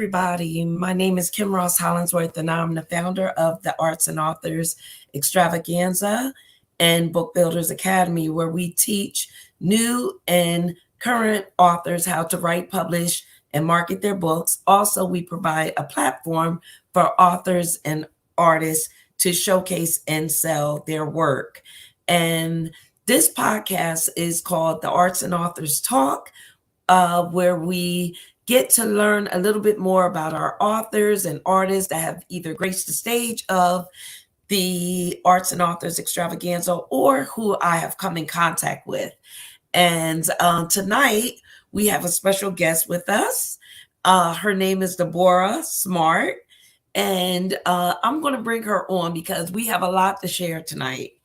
everybody. My name is Kim Ross-Hollingsworth, and I'm the founder of the Arts and Authors Extravaganza and Book Builders Academy, where we teach new and current authors how to write, publish, and market their books. Also, we provide a platform for authors and artists to showcase and sell their work. And this podcast is called The Arts and Authors Talk, where we get to learn a little bit more about our authors and artists that have either graced the stage of the Arts and Authors Extravaganza or who I have come in contact with. And tonight we have a special guest with us. Her name is Deborah Smart, and I'm going to bring her on because we have a lot to share tonight.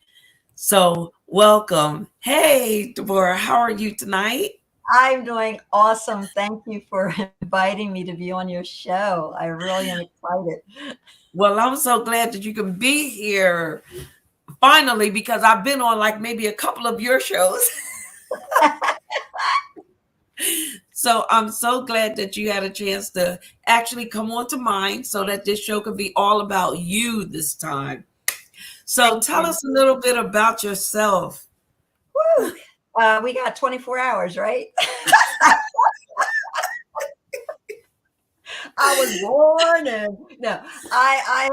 So welcome. Hey, Deborah, how are you tonight? I'm doing awesome. Thank you for inviting me to be on your show. I really am excited. Well, I'm so glad that you can be here finally, because I've been on like maybe a couple of your shows. So I'm so glad that you had a chance to actually come on to mine so that this show could be all about you this time. So tell us a little bit about yourself. Woo! We got 24 hours, right? I was born, and no, I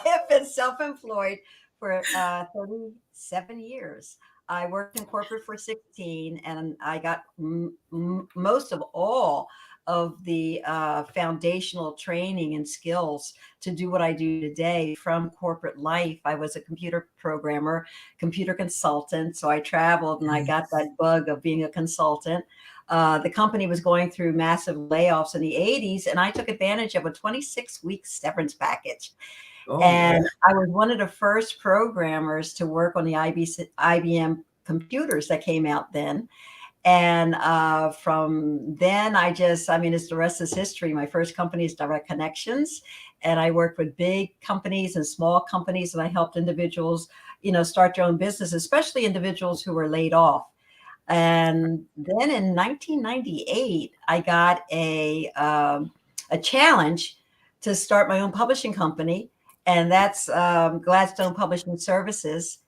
have been self-employed for 37 years. I worked in corporate for 16, and I got most of all of the foundational training and skills to do what I do today from corporate life. I was a computer programmer, computer consultant. So I traveled and I got that bug of being a consultant. The company was going through massive layoffs in the 80s, and I took advantage of a 26-week severance package. And I was one of the first programmers to work on the IBM computers that came out then. And from then, it's the rest is history. My first company is Direct Connections. And I worked with big companies and small companies, and I helped individuals, start their own business, especially individuals who were laid off. And then in 1998, I got a challenge to start my own publishing company. And that's Gladstone Publishing Services.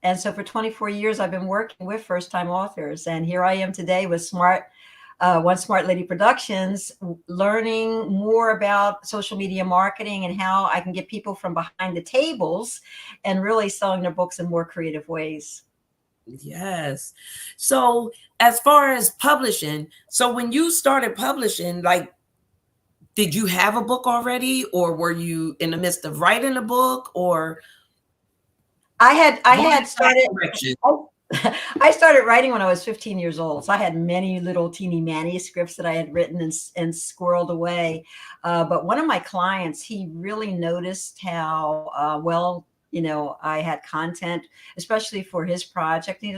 And so for 24 years, I've been working with first-time authors. And here I am today with One Smart Lady Productions, learning more about social media marketing and how I can get people from behind the tables and really selling their books in more creative ways. Yes. So as far as publishing, so when you started publishing, did you have a book already, or were you in the midst of writing a book, or? I started writing when I was 15 years old. So I had many little teeny manuscripts that I had written and squirreled away. But one of my clients, he really noticed how well, I had content, especially for his project. He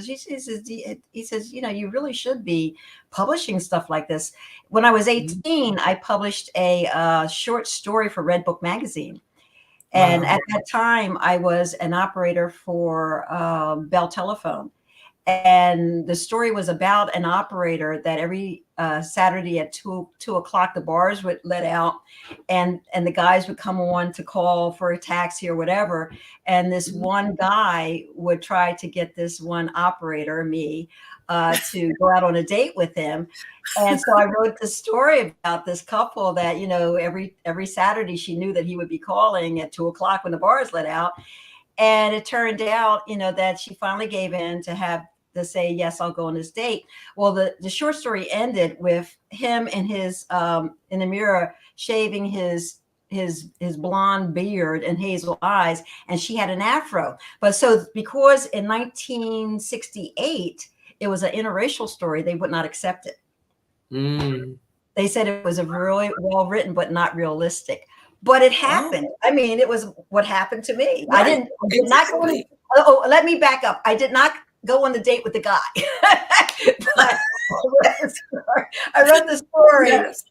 says, you really should be publishing stuff like this. When I was 18, I published a short story for Red Book magazine. And at that time, I was an operator for Bell Telephone. And the story was about an operator that every Saturday at 2 o'clock, the bars would let out, and the guys would come on to call for a taxi or whatever. And this one guy would try to get this one operator, me, to go out on a date with him. And so I wrote this story about this couple that, every Saturday she knew that he would be calling at 2 o'clock when the bars let out. And it turned out, that she finally gave in to say, yes, I'll go on this date. Well, the short story ended with him in his, in the mirror, shaving his blonde beard and hazel eyes. And she had an afro. But so because in 1968, it was an interracial story, they would not accept it. They said it was a really well written, but not realistic. But it happened. It was what happened to me. Right. I did not go on. Let me back up. I did not go on the date with the guy. But I wrote the story, yes,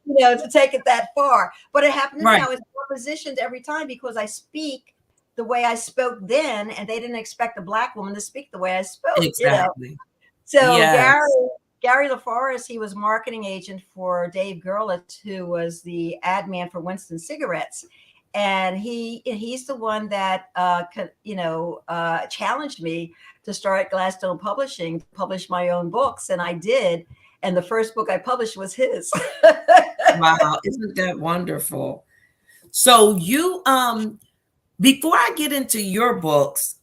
to take it that far. But it happened to me. I was more positioned every time because I speak the way I spoke then, and they didn't expect a Black woman to speak the way I spoke. Exactly. So yes. Gary LaForest, he was marketing agent for Dave Gerlitz, who was the ad man for Winston Cigarettes. And he's the one that, challenged me to start Gladstone Publishing, to publish my own books. And I did. And the first book I published was his. Wow. Isn't that wonderful? So you, before I get into your books,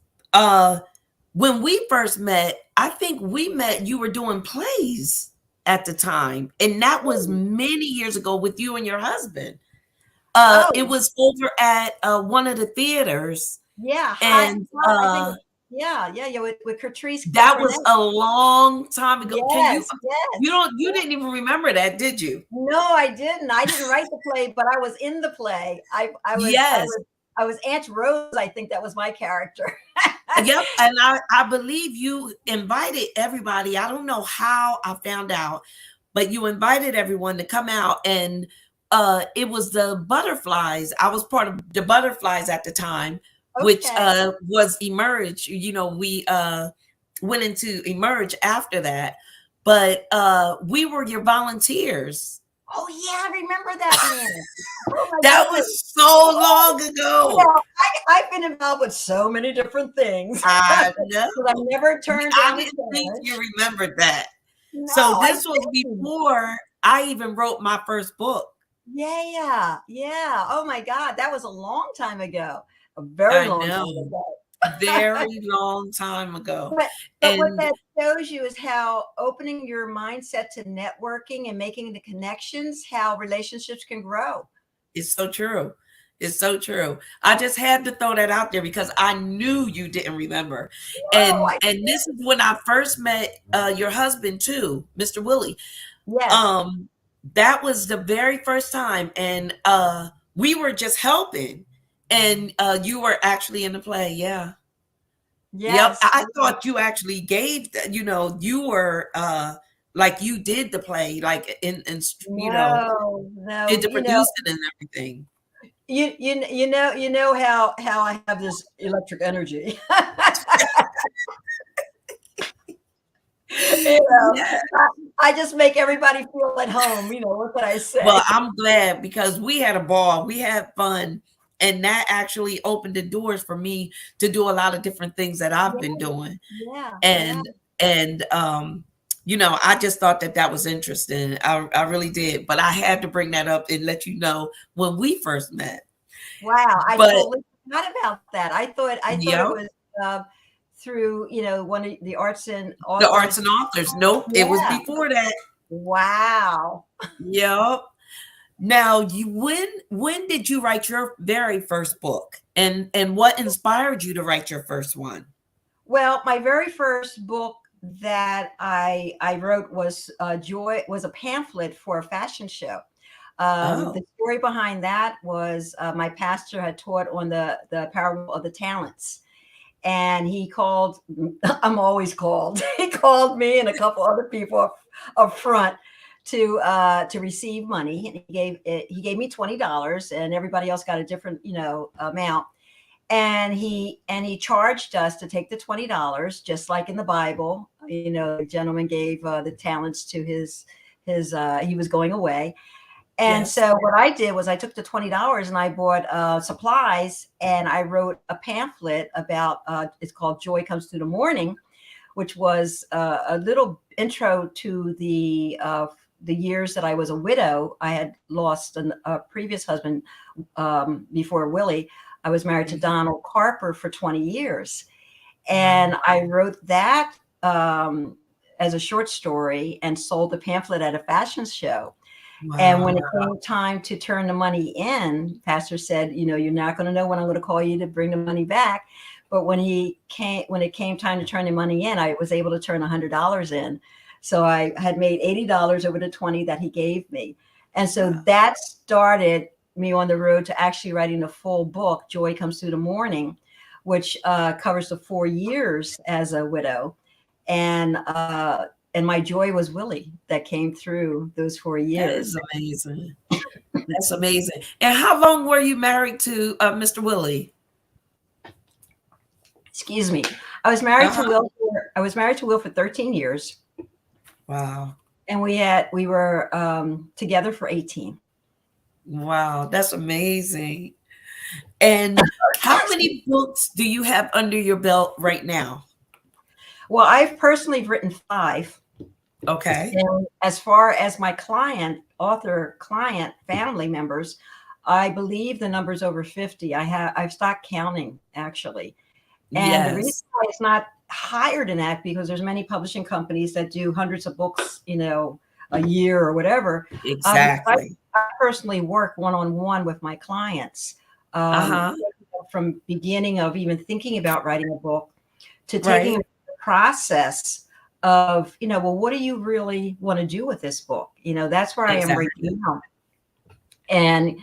when we first met, I think we met, you were doing plays at the time. And that was many years ago with you and your husband. It was over at one of the theaters. Yeah. And with Catrice. That was a long time ago. Yes, You didn't even remember that, did you? No, I didn't. I didn't write the play, but I was in the play. I was Aunt Rose. I think that was my character. Yep. And I believe you invited everybody. I don't know how I found out, but you invited everyone to come out, and it was the Butterflies. I was part of the Butterflies at the time, which was Emerge. You know, we went into Emerge after that, but we were your volunteers. Oh yeah, I remember that, man. That was so long ago. You know, I've been involved with so many different things. I know. I never turned down. I didn't think you remembered that. No, so this was before I even wrote my first book. Yeah. Oh my God, that was a long time ago. A very long time ago. Very long time ago. But what that shows you is how opening your mindset to networking and making the connections, how relationships can grow. It's so true. It's so true. I just had to throw that out there because I knew you didn't remember. And this is when I first met your husband too, Mr. Willie. Yes. That was the very first time. And we were just helping. And you were actually in the play, yeah. Yes. Yep. I thought you actually gave, you were like you did the play, like in did the producing and everything. You know how I have this electric energy. I just make everybody feel at home. What can I say? Well, I'm glad because we had a ball. We had fun. And that actually opened the doors for me to do a lot of different things that I've been doing. Yeah. And I just thought that was interesting. I really did. But I had to bring that up and let you know when we first met. Wow. I totally forgot about that. I thought it was through, one of the arts and authors. The arts and authors. Nope. Yeah. It was before that. Wow. Yep. Now, when did you write your very first book, and what inspired you to write your first one? Well, my very first book that I wrote was Joy, was a pamphlet for a fashion show. The story behind that was my pastor had taught on the parable of the talents, and he called. I'm always called. He called me and a couple other people up front to receive money. And he gave me $20, and everybody else got a different amount. And he charged us to take the $20, just like in the Bible. The gentleman gave the talents to his he was going away. And so what I did was I took the $20 and I bought supplies, and I wrote a pamphlet about it's called Joy Comes Through the Morning, which was a little intro to the years that I was a widow. I had lost a previous husband before Willie. I was married to Donald Carper for 20 years. And I wrote that as a short story and sold the pamphlet at a fashion show. Wow. And when it came time to turn the money in, pastor said, you're not going to know when I'm going to call you to bring the money back. But when it came time to turn the money in, I was able to turn $100 in. So I had made $80 over the 20 that he gave me. And so that started me on the road to actually writing a full book, Joy Comes Through the Morning, which covers the 4 years as a widow. And my joy was Willie that came through those 4 years. That is amazing. That's amazing. And how long were you married to Mr. Willie? Excuse me. I was married to Will. I was married to Will for 13 years. Wow. And we were together for 18. Wow. That's amazing. And how many books do you have under your belt right now? Well, I've personally written 5. Okay. And as far as my author client, family members, I believe the number's over 50. I've stopped counting actually. And the reason Yes. why it's not higher than that, because there's many publishing companies that do hundreds of books, a year or whatever. Exactly. I personally work one-on-one with my clients, Uh-huh. from beginning of even thinking about writing a book to taking Right. the process of, well, what do you really want to do with this book? That's where I am right Exactly. now. And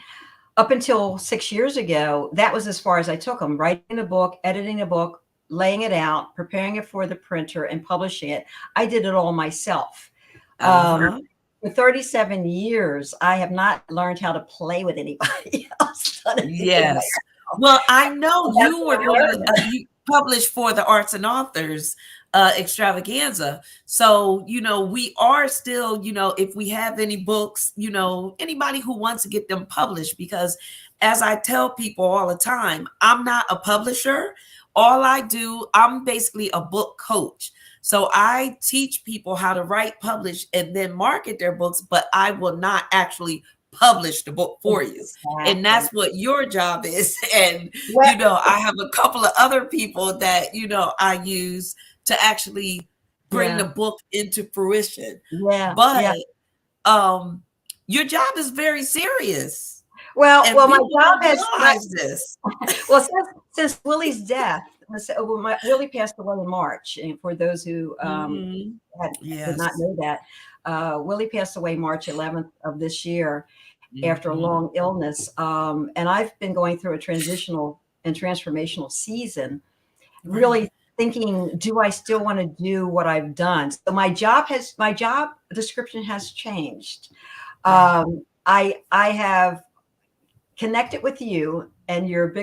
up until 6 years ago, that was as far as I took them: writing a book, editing a book, laying it out, preparing it for the printer, and publishing it. I did it all myself. Uh-huh. For 37 years, I have not learned how to play with anybody else. Done everything myself. Yes. Well, I know And that's you what were I going learned. to you publish for the Arts and Authors extravaganza. So, we are still, if we have any books, anybody who wants to get them published, because as I tell people all the time, I'm not a publisher. All I do, I'm basically a book coach. So I teach people how to write, publish, and then market their books, but I will not actually publish the book for you. And Exactly. that's what your job is. And, Well, I have a couple of other people that, I use to actually bring the yeah, book into fruition. yeah, But yeah. your job is very serious. Well, And my people job don't has my realize this. well, since Willie's death, Willie passed away in March. And for those who Hmm. did not Yes. know that, Willie passed away March 11th of this year after a Hmm. long illness. And I've been going through a transitional and transformational season, Right. really thinking, do I still want to do what I've done? So my job description has changed. Right. I have connected with you and your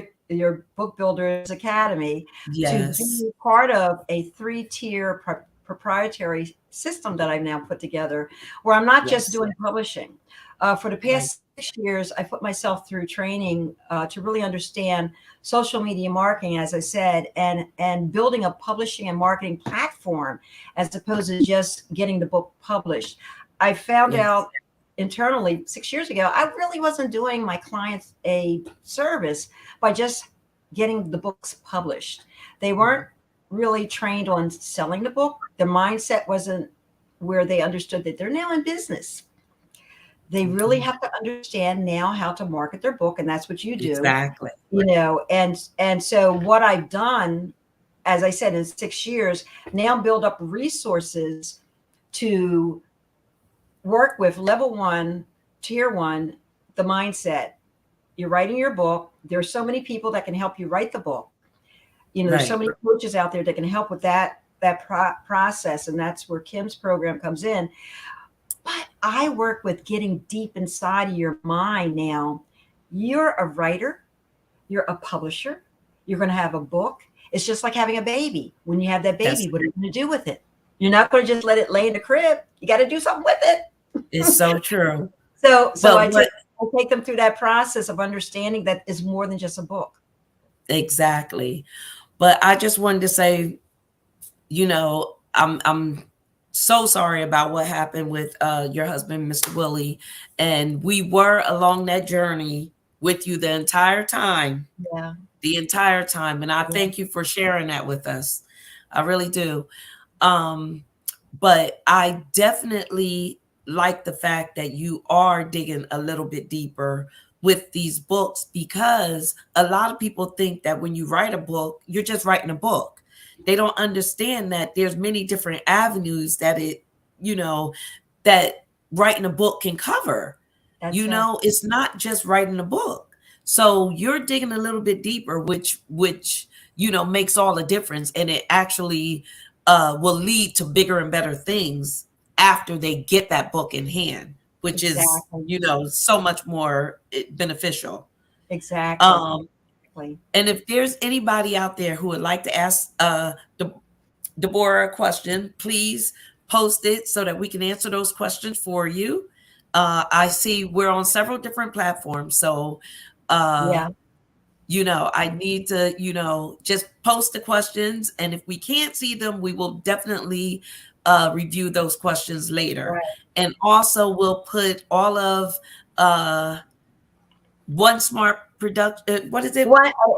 Book Builders Academy to Yes. be part of a 3-tier proprietary system that I've now put together, where I'm not just Yes. doing publishing. For the Right. past 6 years, I put myself through training to really understand social media marketing, as I said, and building a publishing and marketing platform, as opposed to just getting the book published. I found Yes. out internally 6 years ago, I really wasn't doing my clients a service by just getting the books published. They weren't really trained on selling the book. Their mindset wasn't where they understood that they're now in business. They really Mhm. have to understand now how to market their book, and that's what you do. Exactly. And so what I've done, as I said, in 6 years, now build up resources to work with level 1, tier 1, the mindset. You're writing your book. There's so many people that can help you write the book. There's so Right. many coaches out there that can help with that process, and that's where Kim's program comes in. But I work with getting deep inside of your mind now. You're a writer, you're a publisher, you're going to have a book. It's just like having a baby. When you have that That's baby, what are you going to do with it? You're not going to just let it lay in the crib. You got to do something with it. it's so true. So But I what take them through that process of understanding that is more than just a book. exactly. But I just wanted to say, I'm so sorry about what happened with your husband, Mr. Willie. And we were along that journey with you the entire time. Yeah. The entire time. And I Yeah. thank you for sharing that with us. I really do. Um, but I definitely like the fact that you are digging a little bit deeper with these books, because a lot of people think that when you write a book, you're just writing a book. They don't understand that there's many different avenues that that writing a book can cover. That's it. It's not just writing a book. So you're digging a little bit deeper, which makes all the difference, and it actually will lead to bigger and better things after they get that book in hand, which is Exactly. so much more beneficial. Exactly. Um, Exactly. and if there's anybody out there who would like to ask Deborah a question, please post it so that we can answer those questions for you. I see we're on several different platforms. So, Yeah. I need to, just post the questions. And if we can't see them, we will definitely review those questions later. Right. And also we'll put all of One Smart Production. What is it?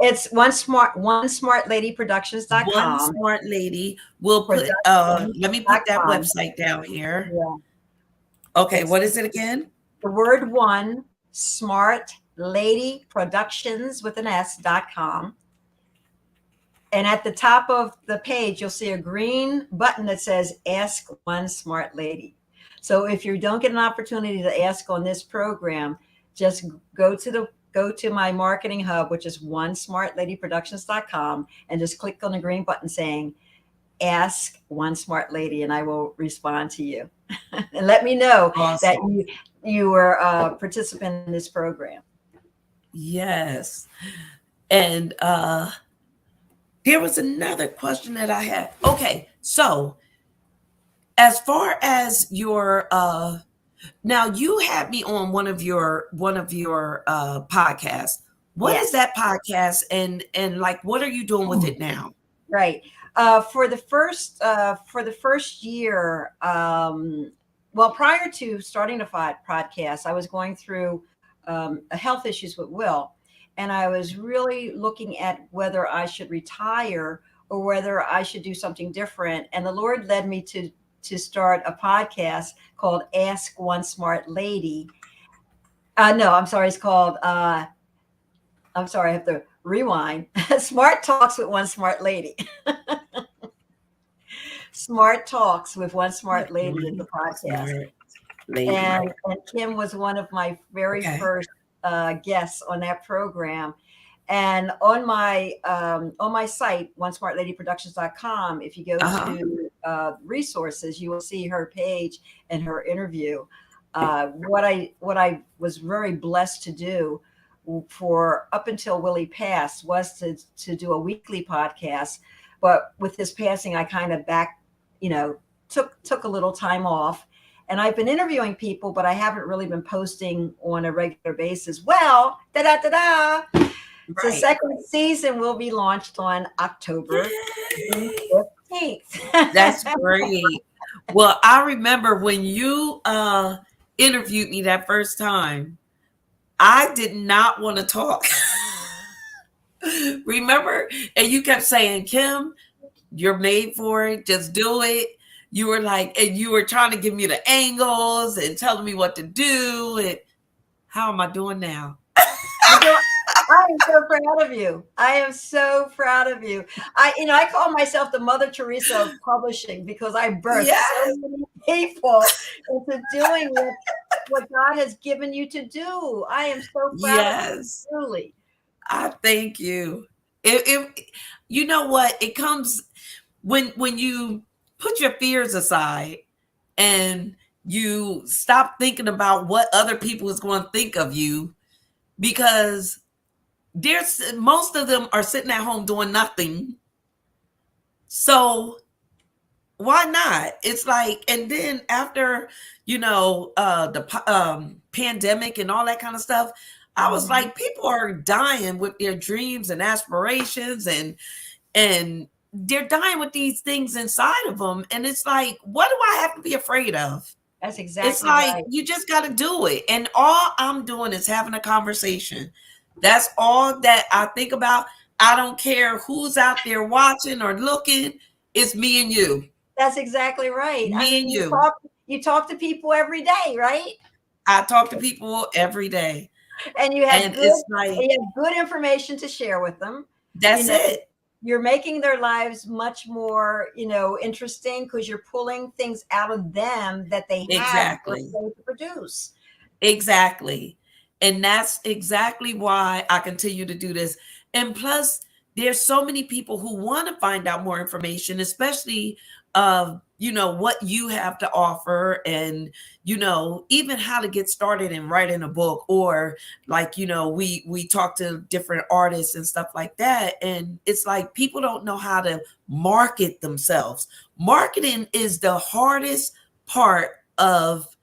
It's One onesmartladyproductions.com. Smart Lady. We'll put, let me put that Productions.com. website down here. Yeah. Okay. It's What is it again? the word one, Smart Lady Productions with an S.com. And at the top of the page, you'll see a green button that says Ask One Smart Lady. So if you don't get an opportunity to ask on this program, just go to my marketing hub, which is onesmartladyproductions.com, and just click on the green button saying Ask One Smart Lady, and I will respond to you. And let me know that you were a participant in this program. Yes. And there was another question that I had. Okay, so as far as your now you had me on one of your podcasts. What is that podcast, and like what are you doing with it now? Right. For the first year, well, prior to starting the podcast, I was going through health issues with Will, and I was really looking at whether I should retire or whether I should do something different. And the Lord led me to start a podcast called Ask One Smart Lady. No, I'm sorry. It's called, I'm sorry, I have to rewind. Smart Talks with One Smart Lady. Smart Talks with One Smart Lady is the podcast. And Kim was one of my very first guests on that program. And on my site, onesmartladyproductions.com, if you go to resources, you will see her page and her interview. What I was very blessed to do for up until Willie passed was to do a weekly podcast. But with his passing, I kind of took a little time off. And I've been interviewing people, but I haven't really been posting on a regular basis. Well, da-da-da-da. Right. The second season will be launched on October 15th. That's great. Well, I remember when you interviewed me that first time, I did not want to talk. Remember? And you kept saying, Kim, you're made for it. Just do it. You were like, and you were trying to give me the angles and telling me what to do. And how am I doing now? I am so proud of you. I am so proud of you. I call myself the Mother Teresa of publishing because I birthed so many people into doing what God has given you to do. I am so proud of you, truly. I thank you. You know what? It comes when you put your fears aside and you stop thinking about what other people is going to think of you, because most of them are sitting at home doing nothing. So why not? It's like, and then after, the pandemic and all that kind of stuff, I was like, people are dying with their dreams and aspirations, and they're dying with these things inside of them. And it's like, what do I have to be afraid of? That's exactly It's like, right. you just got to do it. And all I'm doing is having a conversation. That's all that I think about. I don't care who's out there watching or looking. It's me and you. That's exactly right. Me and you. You talk to people every day, right? I talk to people every day. And you have good information to share with them. That's it. You're making their lives much more, interesting because you're pulling things out of them that they have to produce. Exactly. And that's exactly why I continue to do this. And plus, there's so many people who want to find out more information, especially of, what you have to offer, and, even how to get started in writing a book, or like, we talk to different artists and stuff like that. And it's like, people don't know how to market themselves. Marketing is the hardest part of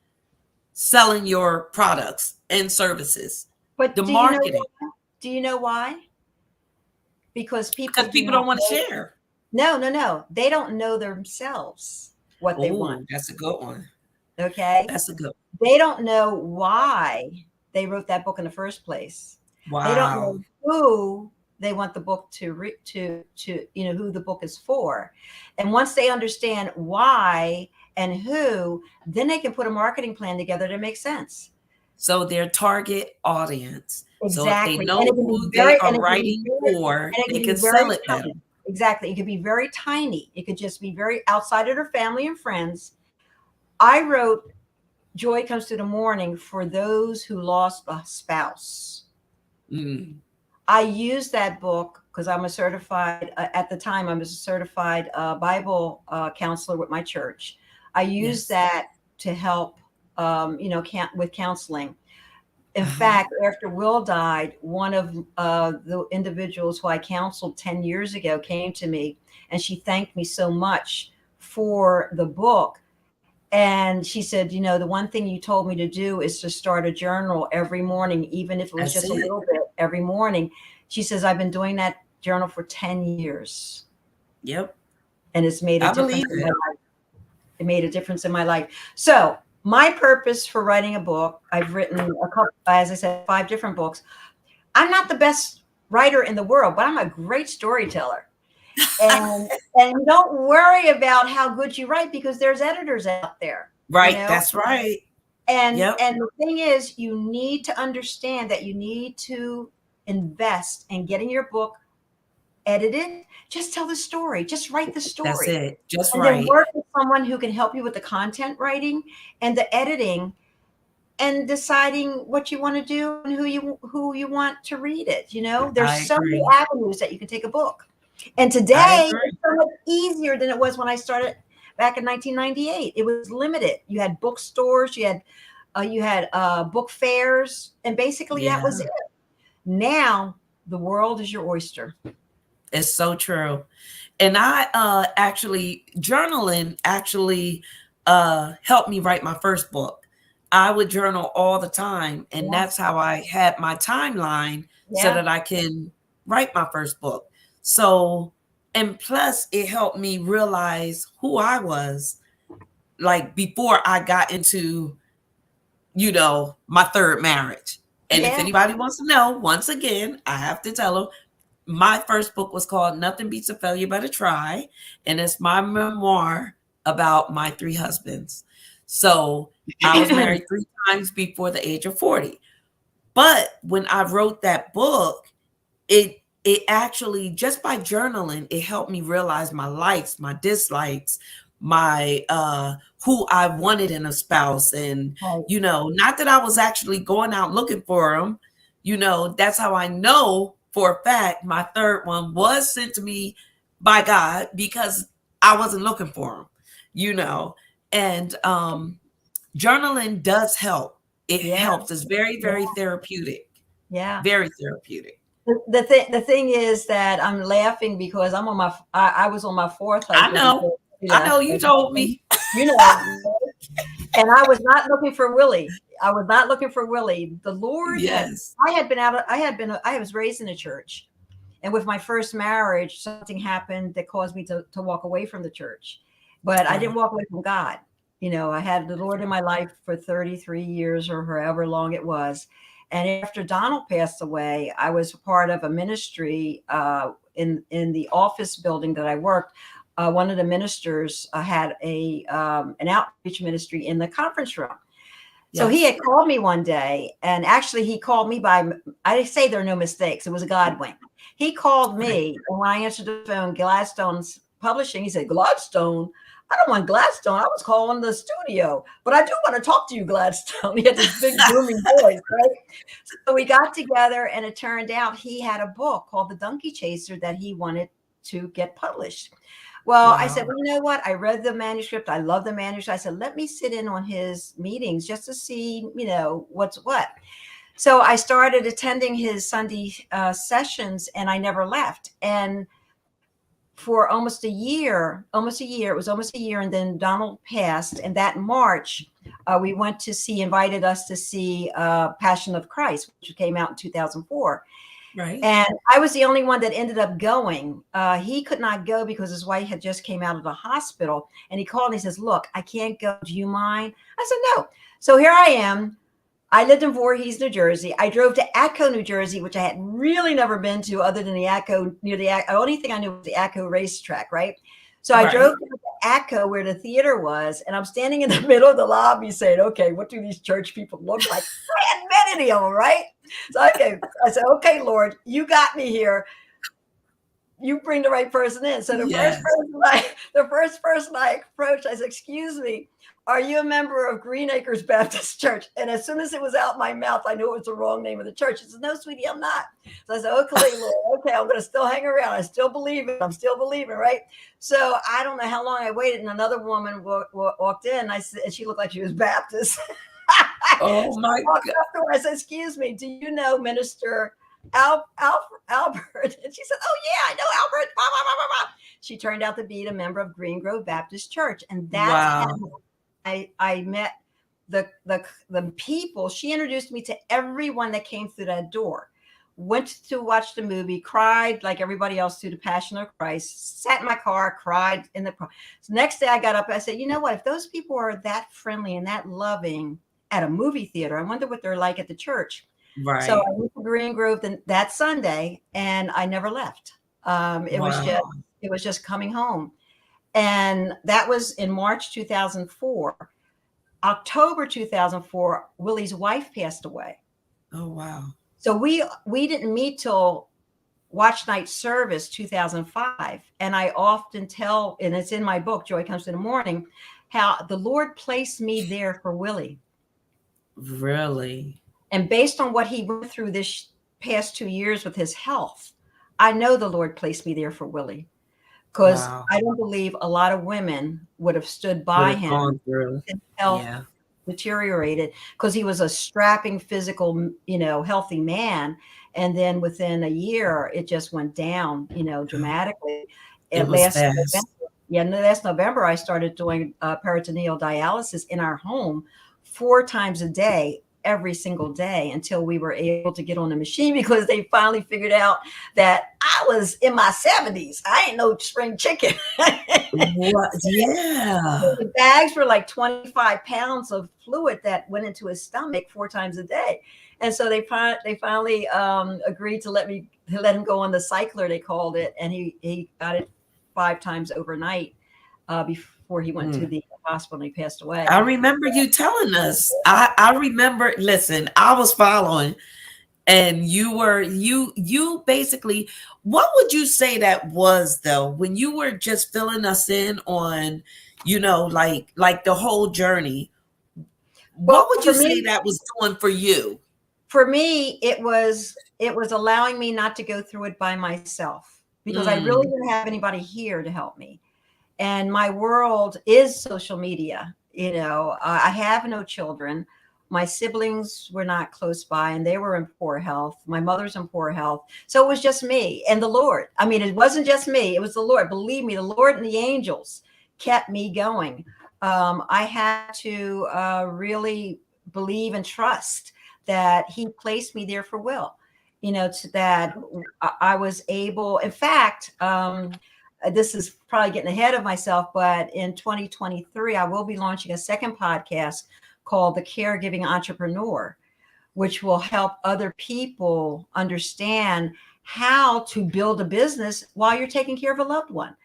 selling your products and services. But The marketing, do you know why? Because because people do people not don't want to know. share. No. They don't know themselves what they want. Oh, that's a good one. Okay. That's a good. They don't know why they wrote that book in the first place. They don't Wow. know who they want the book to who the book is for. And once they understand why and who, then they can put a marketing plan together that makes sense. So their target audience. So if they Exactly. And know it can be who they very, are writing for, and it they can be can very sell it better. tiny. Exactly. It could be very tiny. It could just be very outside of their family and friends. I wrote Joy Comes to the Morning for those who lost a spouse. Mm. I used that book because I'm a certified, at the time, I was a certified Bible counselor with my church. I used Yes. that to help, with counseling. In Uh-huh. fact, after Will died, one of the individuals who I counseled 10 years ago came to me, and she thanked me so much for the book. And she said, the one thing you told me to do is to start a journal every morning, even if it was That's just a it. little bit every morning. She says, I've been doing that journal for 10 years, Yep. and it's made a I difference believe in my it. life. It made a difference in my life. So my purpose for writing a book, I've written a couple, as I said, 5 different books. I'm not the best writer in the world, but I'm a great storyteller. And don't worry about how good you write, because there's editors out there, Right. That's right. And Yep. the thing is, you need to understand that you need to invest in getting your book edited. Just tell the story. Just write the That's story. it. Just And then right. work with someone who can help you with the content writing and the editing, and deciding what you want to do and who you want to read it. There's I so many agree. avenues that you can take a book. And I today agree. it's so much easier than it was when I started back in 1998. It was limited. You had bookstores, you had book fairs, and basically that Yeah. was it. Now the world is your oyster. It's so true. And I actually, journaling actually helped me write my first book. I would journal all the time, and Yeah, that's how I had my timeline so yeah, that I can write my first book. So, and plus it helped me realize who I was, like, before I got into, my third marriage. And if yeah. anybody wants to know, once again, I have to tell them, my first book was called Nothing Beats a Failure But a Try, and it's my memoir about my 3 husbands. So I was married 3 times before the age of 40. But when I wrote that book, it actually, just by journaling, it helped me realize my likes, my dislikes, my who I wanted in a spouse. And Right. not that I was actually going out looking for them. That's how I know for a fact my third one was sent to me by God, because I wasn't looking for him. And journaling does help. It Yeah, helps. It's very, yeah, very therapeutic. yeah. Very therapeutic. The thing is that I'm laughing because I was on my 4th I husband know. before he I know left. you told me. You know, and I was not looking for Willie. I was not looking for Willie. The Lord had, Yes. I was raised in a church. And with my first marriage, something happened that caused me to walk away from the church. But I didn't walk away from God. I had the Lord in my life for 33 years or however long it was. And after Donald passed away, I was part of a ministry in the office building that I worked. One of the ministers had an outreach ministry in the conference room. So he Yes. had called me one day, and actually he called me I say there are no mistakes. It was a God wink. He called Right. me, and when I answered the phone, Gladstone's Publishing, he said, Gladstone? I don't want Gladstone. I was calling the studio, but I do want to talk to you, Gladstone. He had this big booming voice, right? So we got together, and it turned out he had a book called The Donkey Chaser that he wanted to get published. Well, I said, Wow. well, you know what? I read the manuscript. I love the manuscript. I said, let me sit in on his meetings just to see, what's what. So I started attending his Sunday sessions, and I never left. And for it was almost a year, and then Donald passed. And that March, we went to see, invited us to see Passion of Christ, which came out in 2004. Right. And I was the only one that ended up going. He could not go because his wife had just came out of the hospital. And he called and he says, look, I can't go. Do you mind? I said, no. So here I am. I lived in Voorhees, New Jersey. I drove to Atco, New Jersey, which I had really never been to other than the Atco, the only thing I knew was the Atco racetrack, right? So I Right. drove to Atco where the theater was, and I'm standing in the middle of the lobby saying, okay, what do these church people look like? I hadn't met any of them, right? So I said, okay, Lord, you got me here. You bring the right person in. So Yes. the first person I approached, I said, excuse me, are you a member of Green Acres Baptist Church? And as soon as it was out my mouth, I knew it was the wrong name of the church. She said, no, sweetie, I'm not. So I said, okay, Lord, okay, I'm going to still hang around. I still believe it. I'm still believing, right? So I don't know how long I waited, and another woman walked in, and she looked like she was Baptist. Oh So my I walked God. up to her. I said, excuse me, do you know Minister Albert? And she said, oh yeah, I know Albert. Blah, blah, blah, blah, blah. She turned out to be a member of Green Grove Baptist Church. And that's how Wow. I met the people. She introduced me to everyone that came through that door. Went to watch the movie, cried like everybody else through the Passion of Christ, sat in my car, cried in the car. So next day I got up, I said, you know what, if those people are that friendly and that loving at a movie theater, I wonder what they're like at the church. So Right. I went to Green Grove that Sunday, and I never left. Wow. It was just coming home. And that was in March 2004. October 2004, Willie's wife passed away. Oh, wow. So we didn't meet till Watch Night Service 2005. And I often tell, and it's in my book, Joy Comes in the Morning, how the Lord placed me there for Willie. Really? And based on what he went through this past 2 years with his health, I know the Lord placed me there for Willie, because Wow. I don't believe a lot of women would have stood Would by have him. gone through. His health Yeah. deteriorated because he was a strapping, physical, healthy man. And then within a year, it just went down, dramatically. It And was last fast. last November, I started doing peritoneal dialysis in our home 4 times a day, every single day, until we were able to get on the machine, because they finally figured out that I was in my 70s. I ain't no spring chicken. What? Yeah. The bags were like 25 pounds of fluid that went into his stomach 4 times a day. And so they finally agreed to let him go on the cycler, they called it. And he got it 5 times overnight before he went to the hospital and he passed away. I remember you telling us. I remember, listen, I was following, and you basically, what would you say that was, though, when you were just filling us in on, like the whole journey? What Well, would you say that was doing for you? for me, it was allowing me not to go through it by myself, because I really didn't have anybody here to help me. And my world is social media. I have no children. My siblings were not close by, and they were in poor health. My mother's in poor health. So it was just me and the Lord. I mean, it wasn't just me. It was the Lord. Believe me, the Lord and the angels kept me going. I had to really believe and trust that he placed me there for Will, that I was able, in fact, this is probably getting ahead of myself, but in 2023, I will be launching a second podcast called The Caregiving Entrepreneur, which will help other people understand how to build a business while you're taking care of a loved one.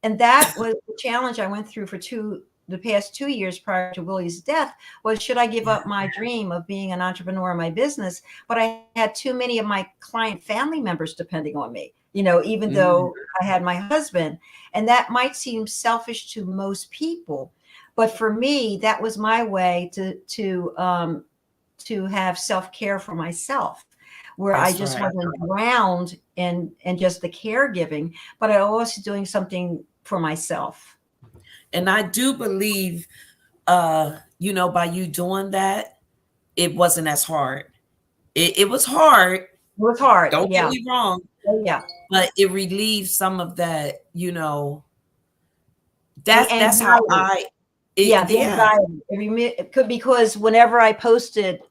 And that was the challenge I went through for the past 2 years prior to Willie's death. Was, should I give up my dream of being an entrepreneur in my business? But I had too many of my client family members depending on me, even though I had my husband. And that might seem selfish to most people, but for me, that was my way to have self-care for myself, where I That's just right. wasn't drowned in just the caregiving, but I was doing something for myself. And I do believe, you know, by you doing that, it wasn't as hard. It was hard. It was hard. Don't get Yeah. me wrong, Oh, yeah. but it relieves some of that, you know, The that's how anxiety. Yeah, the yeah, anxiety. It could, because whenever I posted,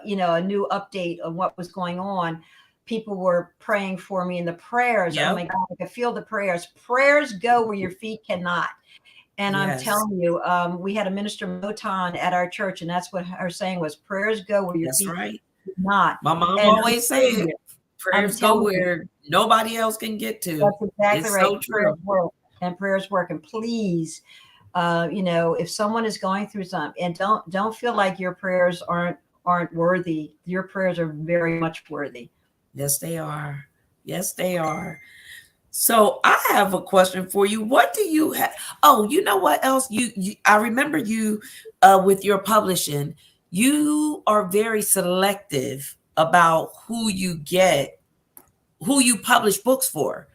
you know, a new update on what was going on, people were praying for me, and the prayers. Oh yep, my God, I could feel the prayers. Prayers go where your feet cannot. And I'm yes, telling you, we had a minister Moton at our church, and that's what her saying was: prayers go where your that's feet right. cannot. My mom And always said, I'm prayers go telling you, where nobody else can get to. that's exactly It's right. so Prayers true. work, and prayers work. And please, you know, if someone is going through something, and don't feel like your prayers aren't worthy. Your prayers are very much worthy. Yes, they are. Yes, they are. So I have a question for you. What do you have? Oh, you know what else? I remember you with your publishing. You are very selective about who you publish books for.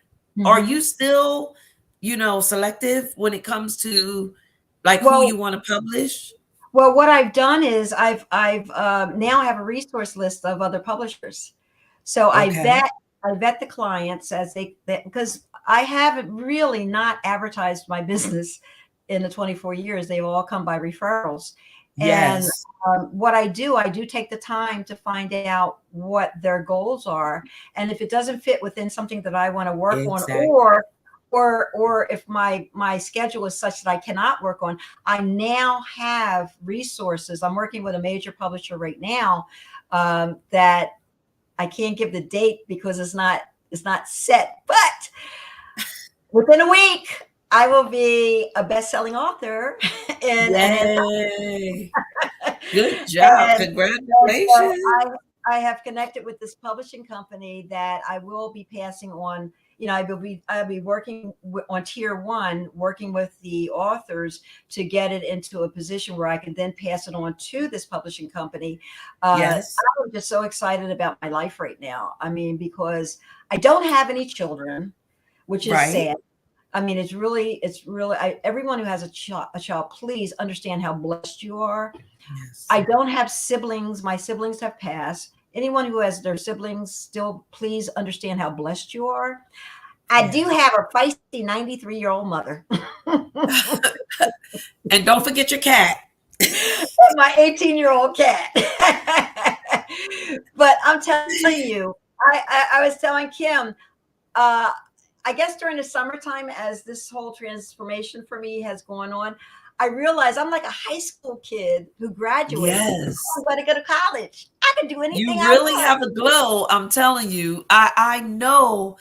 Are Hmm. you still, you know, selective when it comes to like who Well, you want to publish? well, what I've done is I've now have a resource list of other publishers. So Okay. I vet the clients as because I haven't really not advertised my business in the 24 years. They've all come by referrals. And Yes. what I do take the time to find out what their goals are. And if it doesn't fit within something that I want to work on, Exactly. or if my schedule is such that I cannot work on, I now have resources. I'm working with a major publisher right now, that I can't give the date because it's not set, but within a week I will be a best-selling author in an Yay. Good job. and so Congratulations. I have connected with this publishing company that I will be passing on. You know, I'll be working on tier one, working with the authors to get it into a position where I can then pass it on to this publishing company. Yes. I'm just so excited about my life right now. I mean, because I don't have any children, which is Right. sad. I mean, everyone who has a child, please understand how blessed you are. Yes. I don't have siblings. My siblings have passed. Anyone who has their siblings still, please understand how blessed you are. I do Yes. have a feisty 93-year-old mother. And don't forget your cat. My 18-year-old cat. But I'm telling you, I was telling Kim, I guess during the summertime, as this whole transformation for me has gone on, I realized I'm like a high school kid who graduated. Yes. I'm going to go to college. I can do anything You I really want. have a glow. I'm telling you. I know,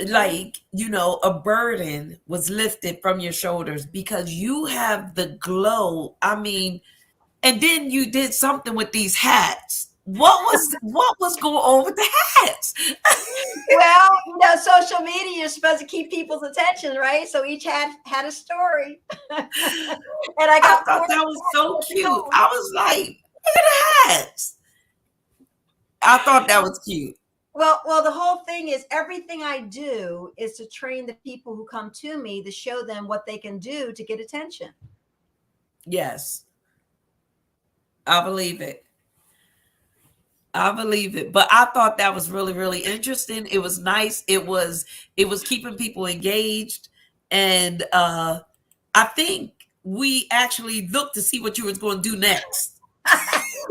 like, you know, a burden was lifted from your shoulders because you have the glow. I mean, and then you did something with these hats. What was going on with the hats? Well, you know, social media is supposed to keep people's attention, right? So each had a story. And I I got thought four that was so hats to cute. go. I was like, look at the hats. I thought that was cute. Well, the whole thing is everything I do is to train the people who come to me to show them what they can do to get attention. Yes, I believe it. I believe it. But I thought that was really, really interesting. It was nice. It was keeping people engaged. And I think we actually looked to see what you was going to do next.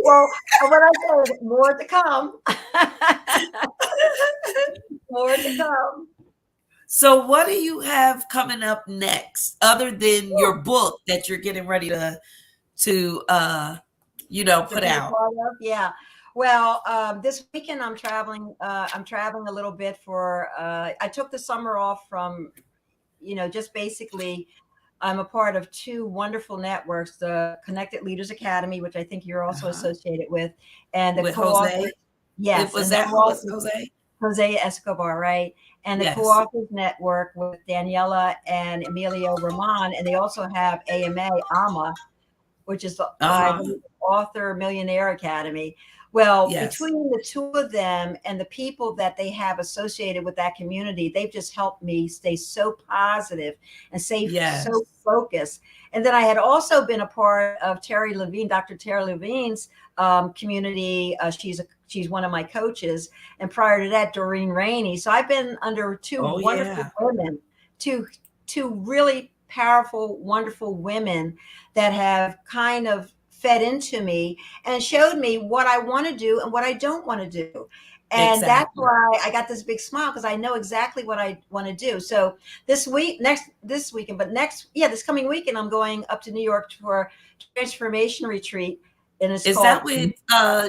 Well, what I said, more to come. More to come. So what do you have coming up next other than your book that you're getting ready to you know, To put be a out? part of, yeah. Well, this weekend I'm traveling. I'm traveling a little bit for. I took the summer off from, you know, just basically. I'm a part of two wonderful networks: the Connected Leaders Academy, which I think you're also Uh-huh. associated with, and the With co-authors. Jose. It Yes, was and the that was co-authors, Jose? Jose Escobar, right? And the Yes. co-authors network with Daniela and Emilio Roman, and they also have AMA, which is the, I Uh-huh. believe, Author Millionaire Academy. Well, Yes. between the two of them and the people that they have associated with that community, they've just helped me stay so positive and stay Yes. so focused. And then I had also been a part of Terry Levine, Dr. Terry Levine's community. She's one of my coaches. And prior to that, Doreen Rainey. So I've been under two Oh, wonderful yeah. women, two really powerful, wonderful women that have kind of fed into me and showed me what I want to do and what I don't want to do. And that's Exactly. why I got this big smile, because I know exactly what I want to do. So this coming weekend, I'm going up to New York for a transformation retreat. And it's Is called that with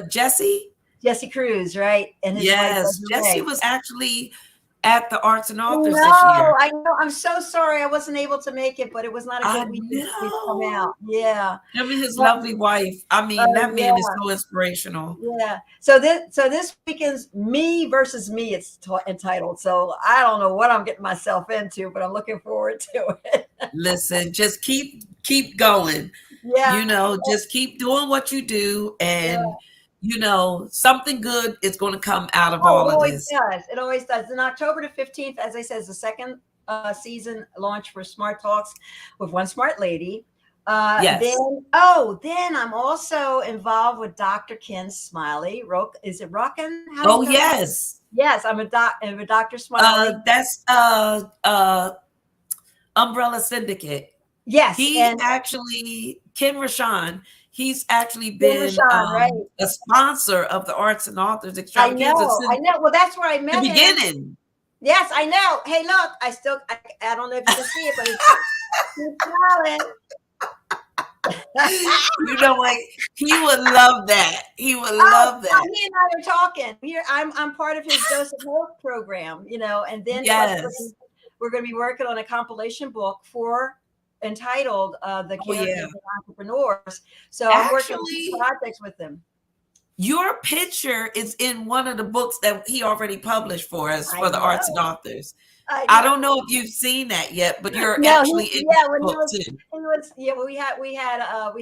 Jesse? Jesse Cruz, right? And his wife, Yes. Jesse Desiree. was actually at the Arts and Authors this No, year. I know. I'm so sorry I wasn't able to make it, but it was not a I good weekend for me to come know. out. Yeah. Him and his But, lovely wife. I mean, that oh man is so inspirational. yeah. So this weekend's me versus me. It's entitled. So I don't know what I'm getting myself into, but I'm looking forward to it. Listen, just keep going. Yeah. Just keep doing what you do, Yeah. and something good is going to come out of Oh, all it of always this. does. It always does. And October the 15th, as I said, is the second season launch for Smart Talks with One Smart Lady. Yes. Then I'm also involved with Dr. Ken Smiley. Is it Rockin? How do you Oh, pronounce it? yes. Yes, I'm a Dr. Smiley. That's Umbrella Syndicate. Yes, He and actually, Ken Rashawn, he's actually Ken been Rashawn, right? a sponsor of the Arts and Authors I Extravaganza know, I since know. Well, that's where I the met him. beginning. Yes, I know. Hey, look, I don't know if you can see it, but it's smiling. You know what? He would love that. He would love that. He and I are talking. I'm part of his Joseph Health program, and then plus Yes. we're going to be working on a compilation book entitled "The Oh, yeah. Characters of Entrepreneurs." So I'm working on Actually, projects with them. your picture is in one of the books that he already published for us I for the Arts and know. Authors. I I don't know. know if you've seen that yet, but you're No, actually in that when book too. well, we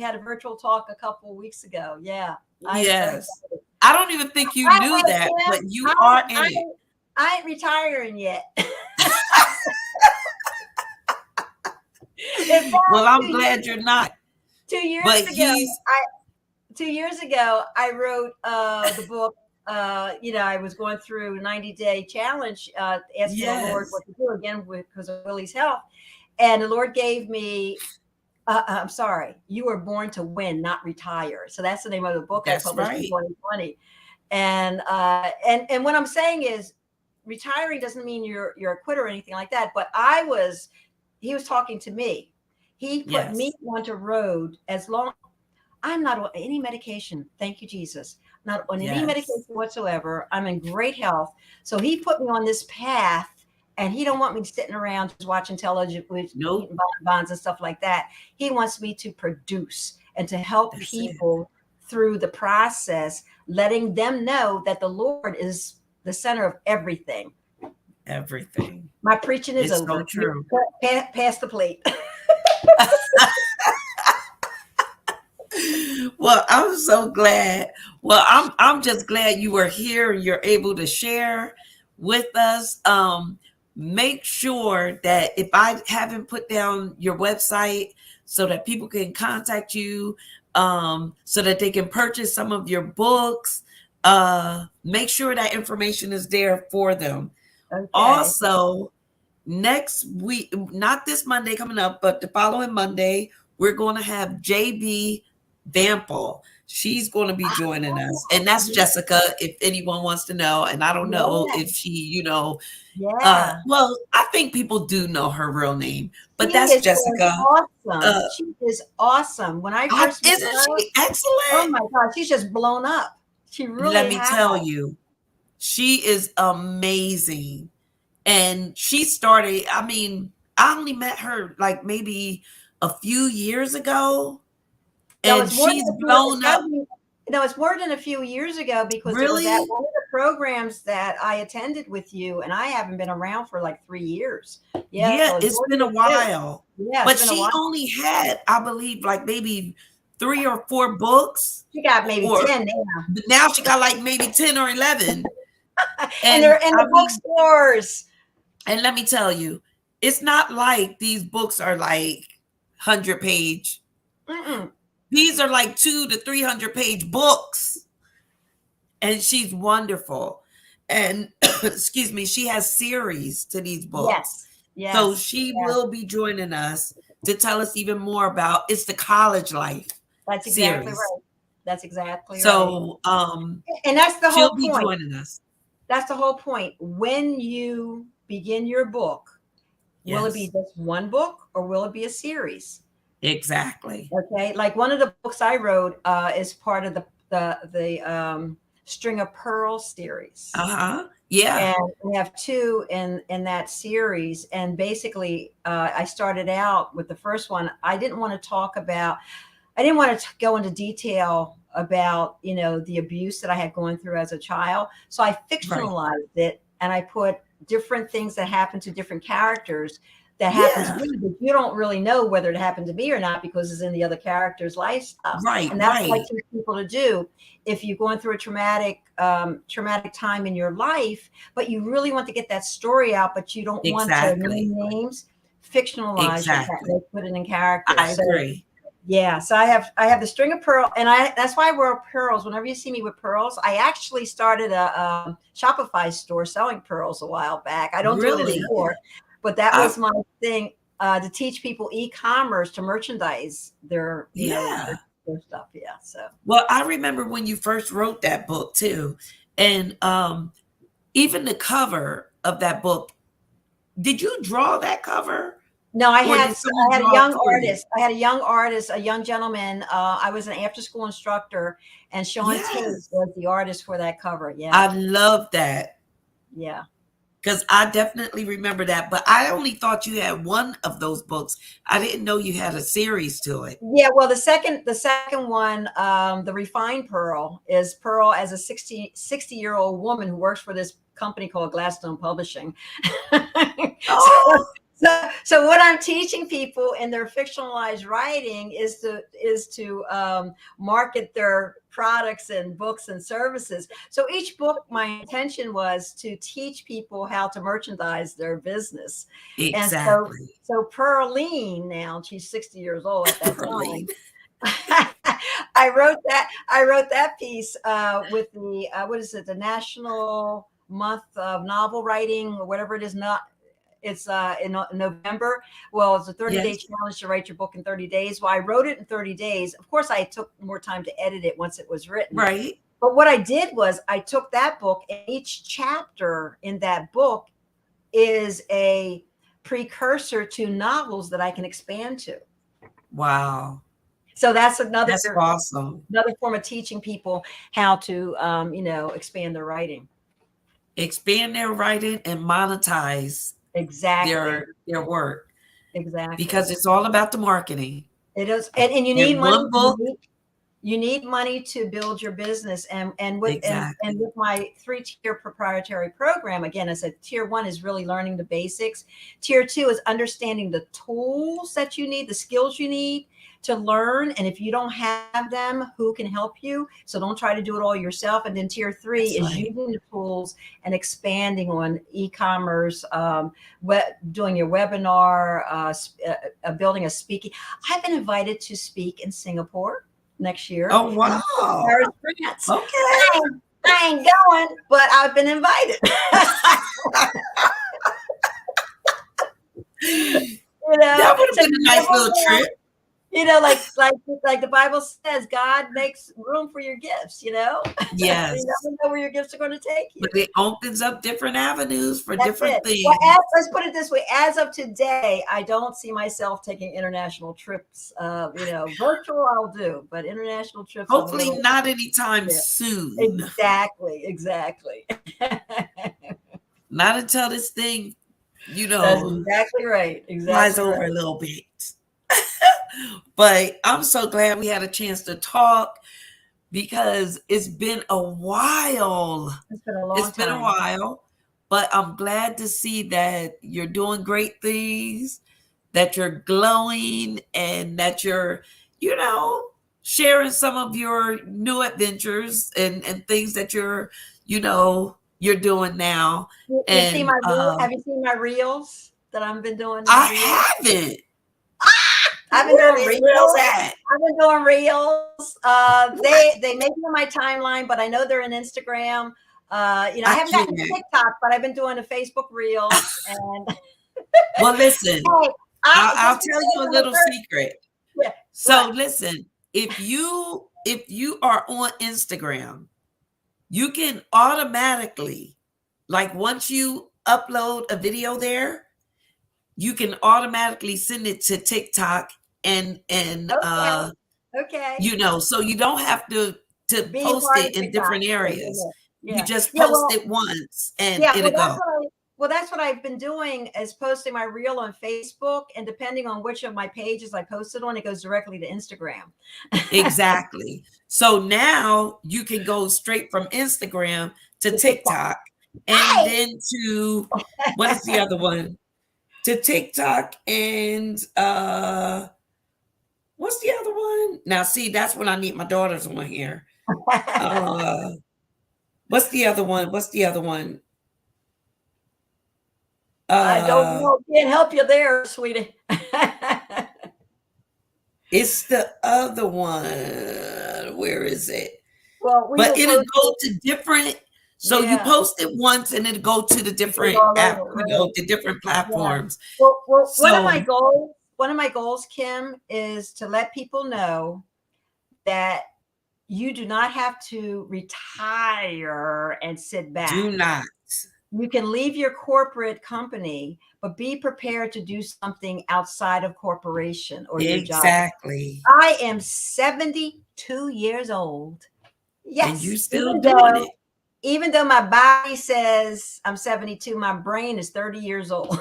had a virtual talk a couple of weeks ago. Yeah, I'm so Yes. excited. I don't even think you knew that, but you are in it. I ain't retiring yet. Well, I'm glad you're not. 2 years But ago, 2 years ago, I wrote the book. I was going through a 90-day challenge, asking the Lord yes. what to do again because of Willie's health. And the Lord gave me, I'm sorry, you were born to win, not retire. So that's the name of the book I That's published in right. 2020. And what I'm saying is, retiring doesn't mean you're a quitter or anything like that. But he was talking to me. He put me onto road. As long I'm not on any medication. Thank you, Jesus. Not on any medication whatsoever. I'm in great health. So he put me on this path, and he don't want me sitting around just watching television, eating bonbons and stuff like that. He wants me to produce and to help people through the process, letting them know that the Lord is the center of everything. Everything. My preaching is over. So true. Pass the plate. Well, I'm so glad. Well, I'm just glad you were here and you're able to share with us. Make sure that if I haven't put down your website so that people can contact you, so that they can purchase some of your books, make sure that information is there for them. Okay. Also, next week, not this Monday coming up, but the following Monday, we're going to have JB Vampel. She's going to be joining us. And that's Jessica, if anyone wants to know. And I don't know if she, well, I think people do know her real name, but that's Jessica. Awesome. She is awesome. When I first met her, isn't she excellent? Oh my God, she's just blown up. She really Let me tell you, she is amazing. And she started, I only met her like maybe a few years ago. And she's blown up. No, it's more than a few years ago, because it was at one of the programs that I attended with you, and I haven't been around for like 3 years. Yeah, it's been a while. Yeah, but she only had, I believe, like maybe 3 or 4 books, She got maybe or 10 now. now she got like maybe 10 or 11. And And they're in I the mean, bookstores. and let me tell you, it's not like these books are like 100-page. Mm-mm. These are like 200 to 300-page books. And she's wonderful. And excuse me, she has series to these books. Yes. So Yes. she Yes. will be joining us to tell us even more about it's the college life That's exactly series. right. That's exactly right. So And that's the she'll whole be point. joining us. That's the whole point. When you begin your book, will it be Yes, just one book or will it be a series? exactly. Okay. Like one of the books I wrote is part of the String of Pearls series. Yeah. And we have 2 in that series. And basically, I started out with the first one. I didn't want to go into detail about, the abuse that I had gone through as a child. So I Right. fictionalized it and I put different things that happen to different characters that happen to Yeah. me, but you don't really know whether it happened to me or not because it's in the other character's lifestyle. Right. And that's what I Right. teach people to do. If you're going through a traumatic time in your life, but you really want to get that story out, but you don't want to Exactly. name names, fictionalize your Exactly. put it in characters. I So agree. yeah, so I have the string of pearl, and that's why I wear pearls. Whenever you see me with pearls, I actually started a Shopify store selling pearls a while back. I don't do it Really. anymore, but that I, was my thing, to teach people e-commerce to merchandise their yeah. their stuff. Yeah, so Well, I remember when you first wrote that book too. And even the cover of that book, did you draw that cover no, or did someone I had a draw it young for you? artist. I had a young artist, a young gentleman. I was an after school instructor, and Sean Tate Yes. was the artist for that cover. Yeah, I love that yeah. because I definitely remember that. But I only thought you had one of those books. I didn't know you had a series to it. Yeah, well, the second one, the refined pearl, is Pearl as a 60-year-old woman who works for this company called Gladstone Publishing. Oh, So what I'm teaching people in their fictionalized writing is to market their products and books and services. So each book, my intention was to teach people how to merchandise their business. And so exactly. so Pearline, now she's 60 years old at that Really? time. I wrote that piece with the what is it, the National Month of Novel Writing or whatever it is. Not It's in November. Well, it's a 30-day Yes. challenge to write your book in 30 days. Well, I wrote it in 30 days. Of course, I took more time to edit it once it was written. Right. But what I did was I took that book, and each chapter in that book is a precursor to novels that I can expand to. Wow. So that's another That's awesome. another form of teaching people how to expand their writing. Expand their writing and monetize Exactly. their work Exactly. because it's all about the marketing. It is, and you need And money. one book, You need money to build your business, and exactly. with my 3-tier proprietary program, again, I said tier 1 is really learning the basics. Tier 2 is understanding the tools that you need, the skills you need to learn, and if you don't have them, who can help you? So don't try to do it all yourself. And then tier 3 That's is right. using the tools and expanding on e-commerce, doing your webinar, building a speaking. I've been invited to speak in Singapore next year. Oh, And wow. Paris, France. Okay. I ain't going, but I've been invited. That would have So been a nice little trip. like the Bible says, God makes room for your gifts. You Yes. never know where your gifts are going to take you. But it opens up different avenues for That's different it. things. Well, let's put it this way: as of today, I don't see myself taking international trips. Virtual I'll do, but international trips, I'm a Hopefully little. not anytime Yeah. soon. Exactly. Not until this thing, That's exactly right. flies Exactly over right. a little bit. But I'm so glad we had a chance to talk because it's been a while. It's been a long It's been a time. while, but I'm glad to see that you're doing great things, that you're glowing, and that you're, you know, sharing some of your new adventures and things that you're doing now. You see And my have you seen my reels that I've been doing? My reels. I haven't. I've been Where doing these reels. reels at? I've been doing reels. They make it on my timeline, but I know they're in Instagram. I I haven't gotten to can't. TikTok, but I've been doing the Facebook reels. And Well, listen, hey, I'll just tell because you a I'm a little third, secret. yeah, So what? listen, if you are on Instagram, you can automatically, like once you upload a video there, you can automatically send it to TikTok and Okay, okay. so you don't have to Being post part it of in TikTok. different Yeah, yeah, areas. yeah. You Yeah. just Yeah, post well, it once and yeah, it'll go. well, that's what I've been doing is posting my reel on Facebook, and depending on which of my pages I posted on, it goes directly to Instagram. Exactly. So now you can go straight from Instagram to To TikTok. TikTok and Hi. then to what is the other one? To TikTok and what's the other one? Now see, that's when I need my daughters on here. Uh what's the other one? What's the other one? I don't Uh know. Can't help you there, sweetie. it's the other one. Where is it? Well, we But will it'll post go it. to different. So you Yeah, post it once and it'll go to the it's different all app, over. Right. the different Yeah. platforms. Well, So one of my goals, Kim, is to let people know that you do not have to retire and sit back. do not. You can leave your corporate company, but be prepared to do something outside of corporation or your job. Exactly. I am 72 years old. And you Yes, still doing it. even though my body says I'm 72, my brain is 30 years old.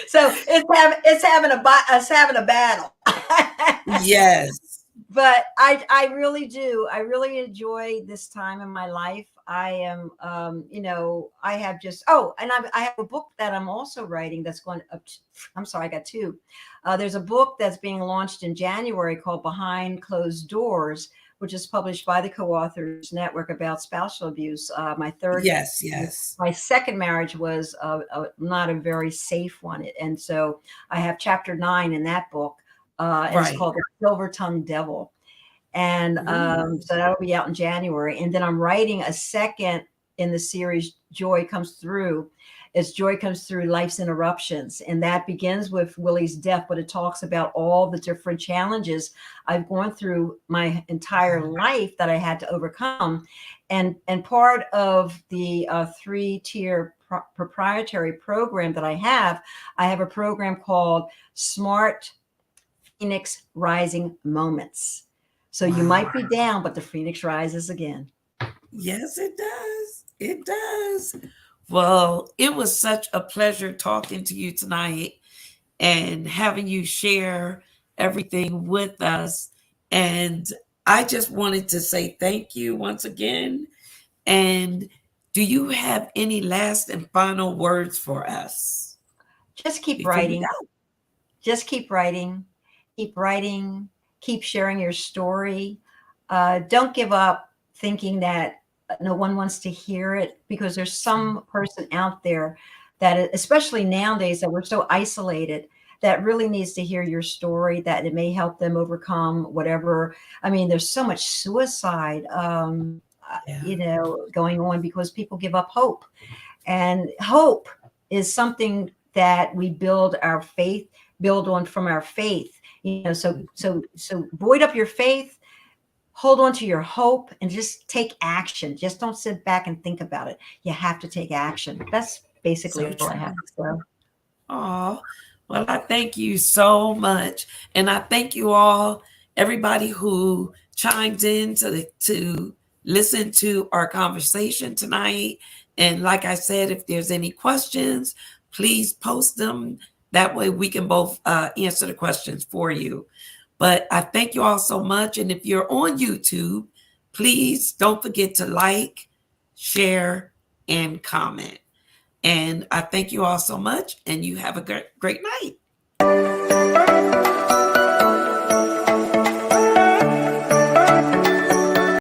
So it's having a battle. Yes. But I really do. I really enjoy this time in my life. I am, I have just, and I have a book that I'm also writing that's going up. I'm sorry, I got two. There's a book that's being launched in January called Behind Closed Doors, which is published by the Co-Authors Network about spousal abuse. Yes, yes. My second marriage was not a very safe one. And so I have chapter 9 in that book. And it's Right. called The Silver-Tongued Devil. And Ooh. so that'll be out in January. And then I'm writing a second in the series, Joy Comes Through. It's Joy Comes Through Life's Interruptions. And that begins with Willie's death, but it talks about all the different challenges I've gone through my entire life that I had to overcome. And part of the 3-tier proprietary program that I have a program called Smart Phoenix Rising Moments. So you might be down, but the phoenix rises again. Yes, it does. It does. Well, it was such a pleasure talking to you tonight and having you share everything with us. And I just wanted to say thank you once again. And do you have any last and final words for us Just keep before we writing. go? Just keep writing. Keep writing. Keep sharing your story. Don't give up thinking that no one wants to hear it, because there's some person out there that, especially nowadays that we're so isolated, that really needs to hear your story, that it may help them overcome whatever. I mean, there's so much suicide, Yeah. going on because people give up hope. And hope is something that we build on from our faith. So buoyed up your faith, hold on to your hope, and just take action. Just don't sit back and think about it. You have to take action. That's basically So all I have true. to say. Oh, well, I thank you so much. And I thank you all, everybody who chimed in to listen to our conversation tonight. And like I said, if there's any questions, please post them. That way we can both answer the questions for you. But I thank you all so much. And if you're on YouTube, please don't forget to like, share, and comment. And I thank you all so much, and you have a great night.